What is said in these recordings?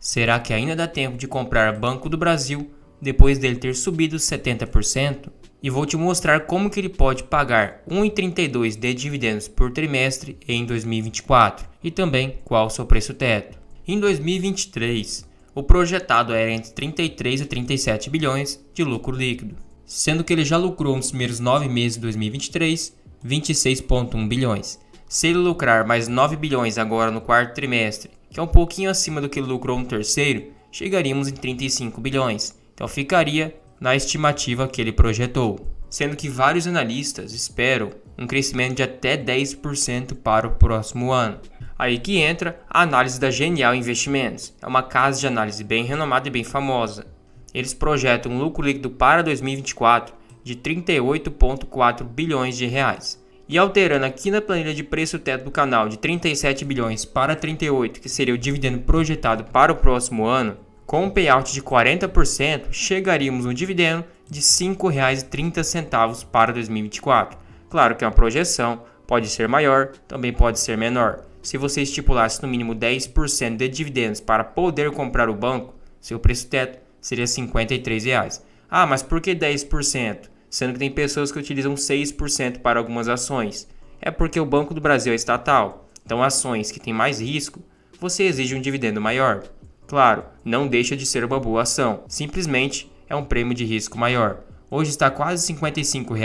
Será que ainda dá tempo de comprar Banco do Brasil depois dele ter subido 70%? E vou te mostrar como que ele pode pagar 1,32 de dividendos por trimestre em 2024 e também qual o seu preço teto. Em 2023, o projetado era entre 33 e 37 bilhões de lucro líquido, sendo que ele já lucrou nos primeiros 9 meses de 2023 26,1 bilhões. Se ele lucrar mais 9 bilhões agora no quarto trimestre, que é um pouquinho acima do que ele lucrou no terceiro, chegaríamos em 35 bilhões. Então ficaria na estimativa que ele projetou, sendo que vários analistas esperam um crescimento de até 10% para o próximo ano. Aí que entra a análise da Genial Investimentos. É uma casa de análise bem renomada e bem famosa. Eles projetam um lucro líquido para 2024 de 38,4 bilhões de reais. E alterando aqui na planilha de preço teto do canal de 37 bilhões para 38, que seria o dividendo projetado para o próximo ano, com um payout de 40%, chegaríamos no dividendo de R$ 5,30 para 2024. Claro que é uma projeção, pode ser maior, também pode ser menor. Se você estipulasse no mínimo 10% de dividendos para poder comprar o banco, seu preço teto seria R$ 53. Ah, mas por que 10%? Sendo que tem pessoas que utilizam 6% para algumas ações. É porque o Banco do Brasil é estatal, então ações que têm mais risco, você exige um dividendo maior. Claro, não deixa de ser uma boa ação, simplesmente é um prêmio de risco maior. Hoje está quase R$ 55,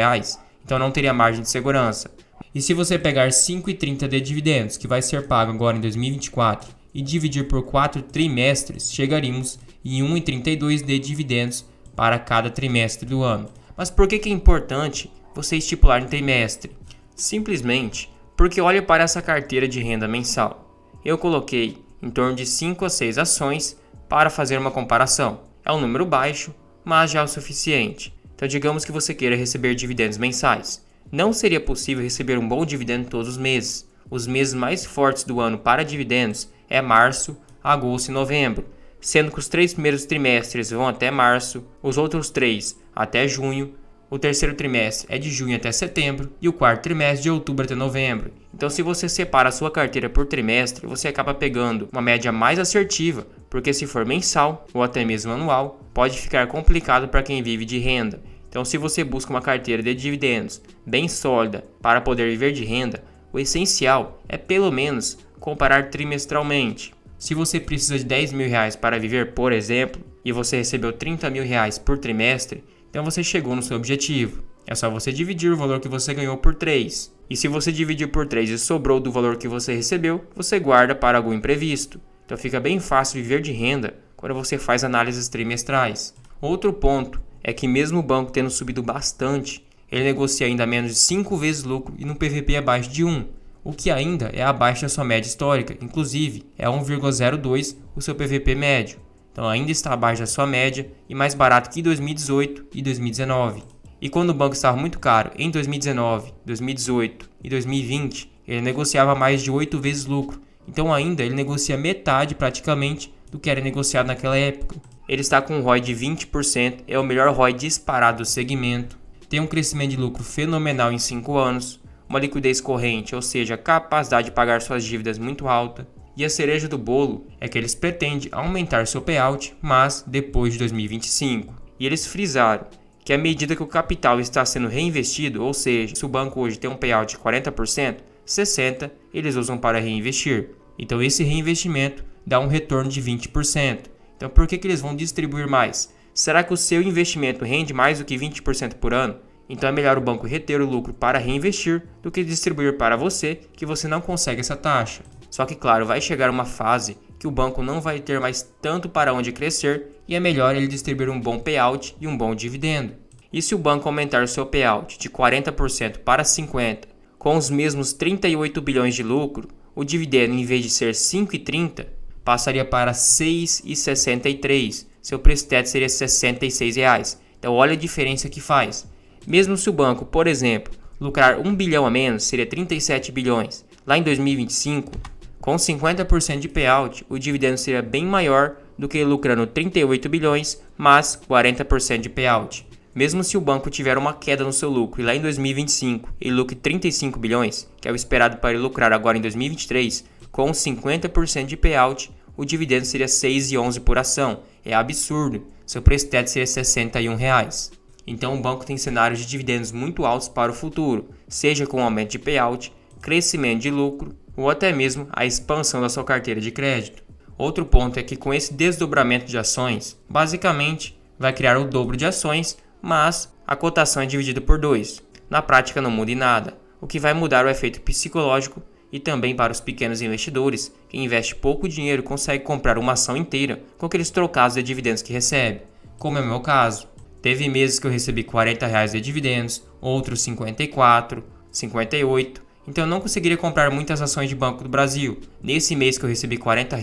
então não teria margem de segurança. E se você pegar 5,30 de dividendos, que vai ser pago agora em 2024, e dividir por 4 trimestres, chegaríamos em 1,32 de dividendos para cada trimestre do ano. Mas por que é importante você estipular em trimestre? Simplesmente porque olhe para essa carteira de renda mensal. Eu coloquei em torno de 5 a 6 ações para fazer uma comparação. É um número baixo, mas já é o suficiente. Então digamos que você queira receber dividendos mensais. Não seria possível receber um bom dividendo todos os meses. Os meses mais fortes do ano para dividendos é março, agosto e novembro, sendo que os 3 primeiros trimestres vão até março, os outros 3 até junho, o terceiro trimestre é de junho até setembro e o quarto trimestre de outubro até novembro. Então se você separa a sua carteira por trimestre, você acaba pegando uma média mais assertiva, porque se for mensal ou até mesmo anual, pode ficar complicado para quem vive de renda. Então se você busca uma carteira de dividendos bem sólida para poder viver de renda, o essencial é pelo menos comparar trimestralmente. Se você precisa de R$ 10 mil para viver, por exemplo, e você recebeu R$ 30 mil por trimestre, então você chegou no seu objetivo. É só você dividir o valor que você ganhou por 3. E se você dividir por 3 e sobrou do valor que você recebeu, você guarda para algum imprevisto. Então fica bem fácil viver de renda quando você faz análises trimestrais. Outro ponto é que mesmo o banco tendo subido bastante, ele negocia ainda menos de 5 vezes lucro e no PVP abaixo de 1, o que ainda é abaixo da sua média histórica, inclusive é 1,02 o seu PVP médio. Então ainda está abaixo da sua média e mais barato que 2018 e 2019. E quando o banco estava muito caro em 2019, 2018 e 2020, ele negociava mais de 8 vezes lucro. Então ainda ele negocia metade praticamente do que era negociado naquela época. Ele está com um ROI de 20%, é o melhor ROI disparado do segmento. Tem um crescimento de lucro fenomenal em 5 anos, uma liquidez corrente, ou seja, a capacidade de pagar suas dívidas muito alta. E a cereja do bolo é que eles pretendem aumentar seu payout, mas depois de 2025. E eles frisaram que à medida que o capital está sendo reinvestido, ou seja, se o banco hoje tem um payout de 40%, 60% eles usam para reinvestir. Então esse reinvestimento dá um retorno de 20%. Então por que eles vão distribuir mais? Será que o seu investimento rende mais do que 20% por ano? Então é melhor o banco reter o lucro para reinvestir do que distribuir para você, que você não consegue essa taxa. Só que claro, vai chegar uma fase que o banco não vai ter mais tanto para onde crescer e é melhor ele distribuir um bom payout e um bom dividendo. E se o banco aumentar o seu payout de 40% para 50%, com os mesmos 38 bilhões de lucro, o dividendo em vez de ser 5,30, passaria para 6,63. Seu preço teto seria R$ 66. Então olha a diferença que faz. Mesmo se o banco, por exemplo, lucrar 1 bilhão a menos, seria 37 bilhões. Lá em 2025, com 50% de payout, o dividendo seria bem maior do que lucrando 38 bilhões, mas 40% de payout. Mesmo se o banco tiver uma queda no seu lucro e lá em 2025 ele lucre 35 bilhões, que é o esperado para ele lucrar agora em 2023, com 50% de payout, o dividendo seria R$ 6,11 por ação. É absurdo, seu preço teto seria R$ 61. Então o banco tem cenários de dividendos muito altos para o futuro, seja com aumento de payout, crescimento de lucro ou até mesmo a expansão da sua carteira de crédito. Outro ponto é que com esse desdobramento de ações, basicamente vai criar o dobro de ações, mas a cotação é dividida por 2. Na prática não muda em nada, o que vai mudar o efeito psicológico e também para os pequenos investidores, que investe pouco dinheiro consegue comprar uma ação inteira com aqueles trocados de dividendos que recebe, como é o meu caso. Teve meses que eu recebi R$ 40 de dividendos, outros 54, 58, então eu não conseguiria comprar muitas ações de Banco do Brasil. Nesse mês que eu recebi R$ 40,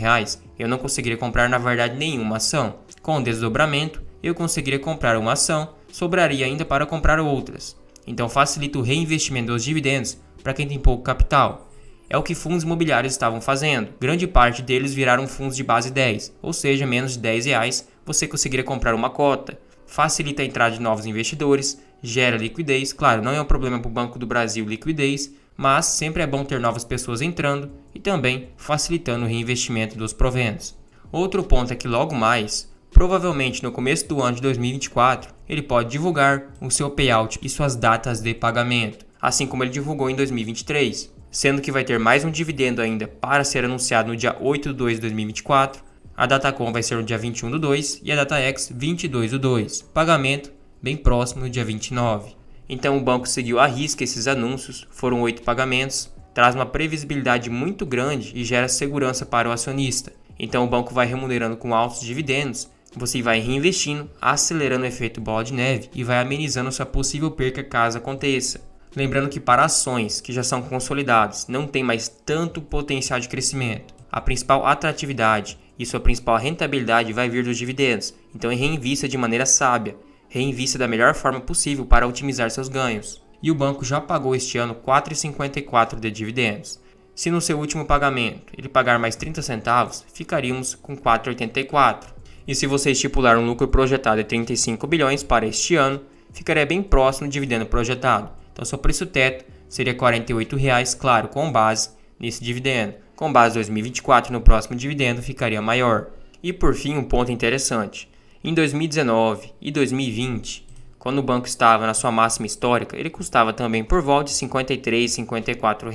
eu não conseguiria comprar na verdade nenhuma ação. Com o desdobramento, eu conseguiria comprar uma ação, sobraria ainda para comprar outras. Então facilita o reinvestimento dos dividendos para quem tem pouco capital. É o que fundos imobiliários estavam fazendo. Grande parte deles viraram fundos de base 10, ou seja, menos de R$ 10 você conseguiria comprar uma cota. Facilita a entrada de novos investidores, gera liquidez. Claro, não é um problema para o Banco do Brasil liquidez, mas sempre é bom ter novas pessoas entrando e também facilitando o reinvestimento dos proventos. Outro ponto é que logo mais, provavelmente no começo do ano de 2024, ele pode divulgar o seu payout e suas datas de pagamento, assim como ele divulgou em 2023, sendo que vai ter mais um dividendo ainda para ser anunciado no dia 8/2 de 2024, a Datacom vai ser no dia 21/2 e a DataX 22/2, pagamento bem próximo no dia 29. Então o banco seguiu à risca esses anúncios, foram 8 pagamentos, traz uma previsibilidade muito grande e gera segurança para o acionista. Então o banco vai remunerando com altos dividendos, você vai reinvestindo, acelerando o efeito bola de neve e vai amenizando sua possível perca caso aconteça. Lembrando que para ações que já são consolidadas não tem mais tanto potencial de crescimento, a principal atratividade e sua principal rentabilidade vai vir dos dividendos, então reinvista de maneira sábia, reinvista da melhor forma possível para otimizar seus ganhos. E o banco já pagou este ano R$ 4,54 de dividendos. Se no seu último pagamento ele pagar mais 30 centavos, ficaríamos com R$ 4,84. E se você estipular um lucro projetado de 35 bilhões para este ano, ficaria bem próximo do dividendo projetado. Então seu preço teto seria R$ 48, claro, com base nesse dividendo. Com base em 2024 no próximo dividendo ficaria maior. E por fim, um ponto interessante. Em 2019 e 2020, quando o banco estava na sua máxima histórica, ele custava também por volta de R$ 53, R$ 54.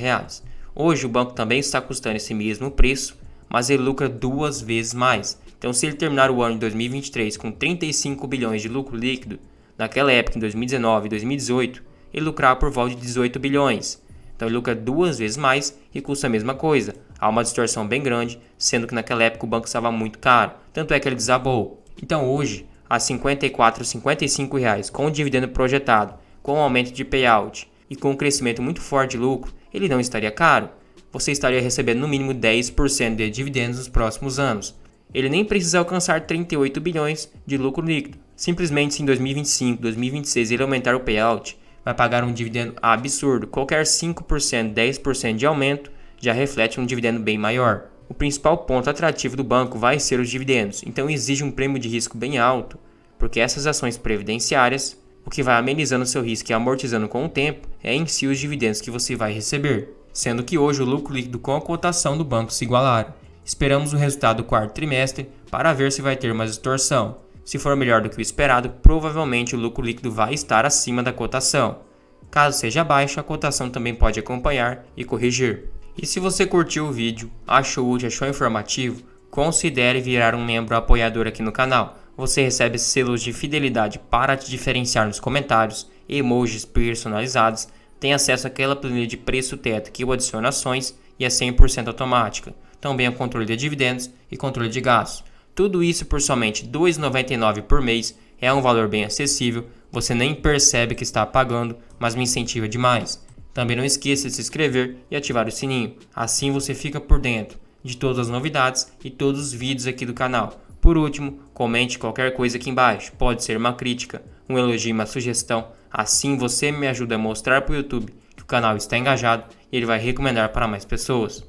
Hoje o banco também está custando esse mesmo preço, mas ele lucra 2 vezes mais. Então se ele terminar o ano de 2023 com 35 bilhões de lucro líquido, naquela época, em 2019 e 2018, ele lucrava por volta de 18 bilhões. Então ele lucra 2 vezes mais e custa a mesma coisa. Há uma distorção bem grande, sendo que naquela época o banco estava muito caro. Tanto é que ele desabou. Então hoje, a R$ 54, R$ 55 com o dividendo projetado, com o aumento de payout e com um crescimento muito forte de lucro, ele não estaria caro. Você estaria recebendo no mínimo 10% de dividendos nos próximos anos. Ele nem precisa alcançar 38 bilhões de lucro líquido. Simplesmente se em 2025, 2026 ele aumentar o payout, vai pagar um dividendo absurdo. Qualquer 5%, 10% de aumento já reflete um dividendo bem maior. O principal ponto atrativo do banco vai ser os dividendos, então exige um prêmio de risco bem alto, porque essas ações previdenciárias, o que vai amenizando seu risco e amortizando com o tempo, é em si os dividendos que você vai receber, sendo que hoje o lucro líquido com a cotação do banco se igualaram. Esperamos o resultado do quarto trimestre para ver se vai ter uma distorção. Se for melhor do que o esperado, provavelmente o lucro líquido vai estar acima da cotação. Caso seja baixo, a cotação também pode acompanhar e corrigir. E se você curtiu o vídeo, achou útil, achou informativo, considere virar um membro apoiador aqui no canal. Você recebe selos de fidelidade para te diferenciar nos comentários, emojis personalizados, tem acesso àquela planilha de preço teto que eu adiciono ações e é 100% automática. Também o controle de dividendos e controle de gastos. Tudo isso por somente R$ 2,99 por mês, é um valor bem acessível, você nem percebe que está pagando, mas me incentiva demais. Também não esqueça de se inscrever e ativar o sininho, assim você fica por dentro de todas as novidades e todos os vídeos aqui do canal. Por último, comente qualquer coisa aqui embaixo, pode ser uma crítica, um elogio e uma sugestão, assim você me ajuda a mostrar para o YouTube que o canal está engajado e ele vai recomendar para mais pessoas.